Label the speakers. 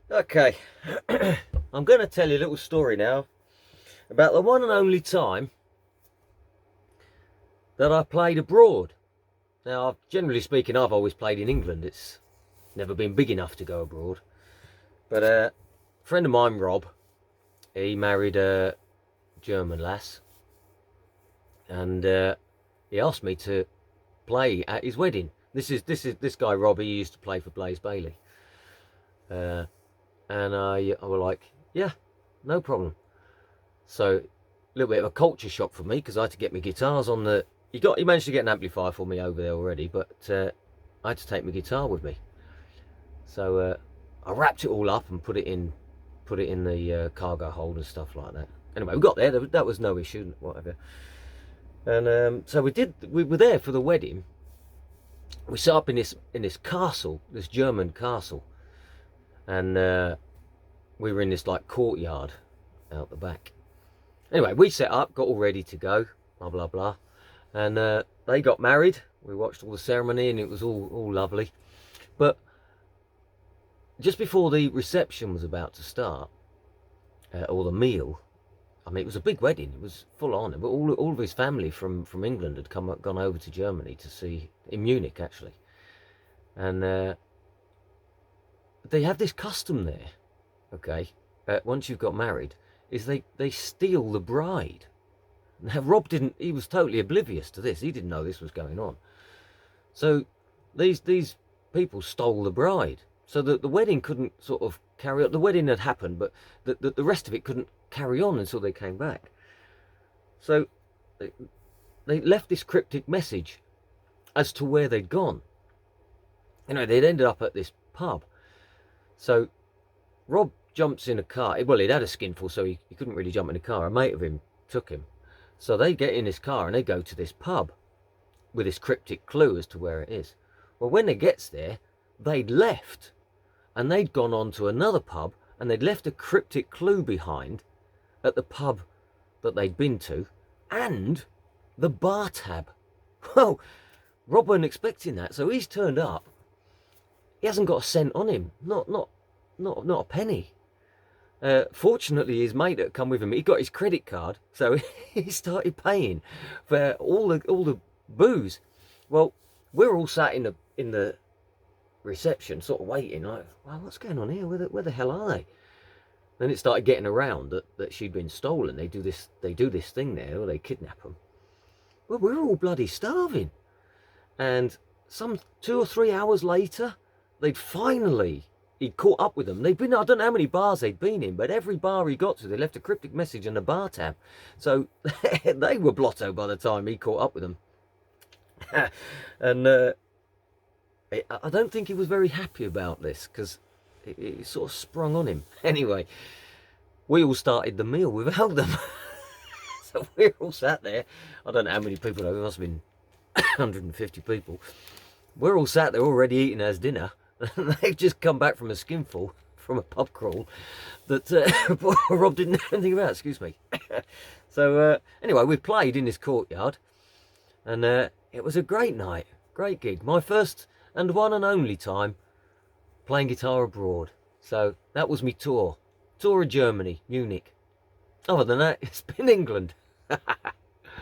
Speaker 1: Okay, I'm going to tell you a little story now about the one and only time that I played abroad. Now, generally speaking, I've always played in England. It's never been big enough to go abroad. But a friend of mine, Rob, he married a German lass, and he asked me to play at his wedding. This guy Rob. He used to play for Blaze Bailey, uh, and I was like, yeah, no problem. So a little bit of a culture shock for me because I had to get my guitars on the. He managed to get an amplifier for me over there already, but I had to take my guitar with me. So I wrapped it all up and put it in the cargo hold and stuff like that. Anyway, we got there. That was no issue, whatever. And so we did. We were there for the wedding. We set up in this castle, this German castle, and we were in this like courtyard out the back. Anyway, we set up, got all ready to go, blah blah blah, and they got married. We watched all the ceremony, and it was all lovely. But just before the reception was about to start, or the meal, I mean, it was a big wedding. It was full on. But all of his family from England had gone over to Germany to see in Munich actually, and they have this custom there. Okay, once you've got married, is they steal the bride. Now Rob didn't. He was totally oblivious to this. He didn't know this was going on. So these people stole the bride, so that the wedding couldn't sort of carry on. The wedding had happened, but the rest of it couldn't carry on until they came back. So they, they left this cryptic message as to where they'd gone. They'd ended up at this pub. So Rob jumps in a car. Well, he'd had a skinful, so he couldn't really jump in a car. A mate of him took him. So they get in this car and they go to this pub with this cryptic clue as to where it is. Well, when they gets there, they'd left and they'd gone on to another pub and they'd left a cryptic clue behind at the pub that they'd been to and the bar tab. Well, Rob wasn't expecting that, so he's turned up. He hasn't got a cent on him, not a penny. Fortunately, his mate that come with him, he got his credit card, so he started paying for all the booze. Well, we're all sat in the reception, sort of waiting, like, well, what's going on here? Where the hell are they? Then it started getting around that she'd been stolen. They do this thing there, where they kidnap them. Well, we're all bloody starving, and some 2 or 3 hours later, he'd caught up with them. They'd been, I don't know how many bars they'd been in, but every bar he got to, they left a cryptic message on the bar tab. So they were blotto by the time he caught up with them. And I don't think he was very happy about this because it sort of sprung on him. Anyway, we all started the meal without them. So we're all sat there. I don't know how many people, there must have been 150 people. We're all sat there already eating as dinner. They've just come back from a skinful, from a pub crawl that Rob didn't know anything about, excuse me. So anyway, we played in this courtyard and it was a great night, great gig. My first and one and only time playing guitar abroad. So that was me tour of Germany, Munich. Other than that, it's been England.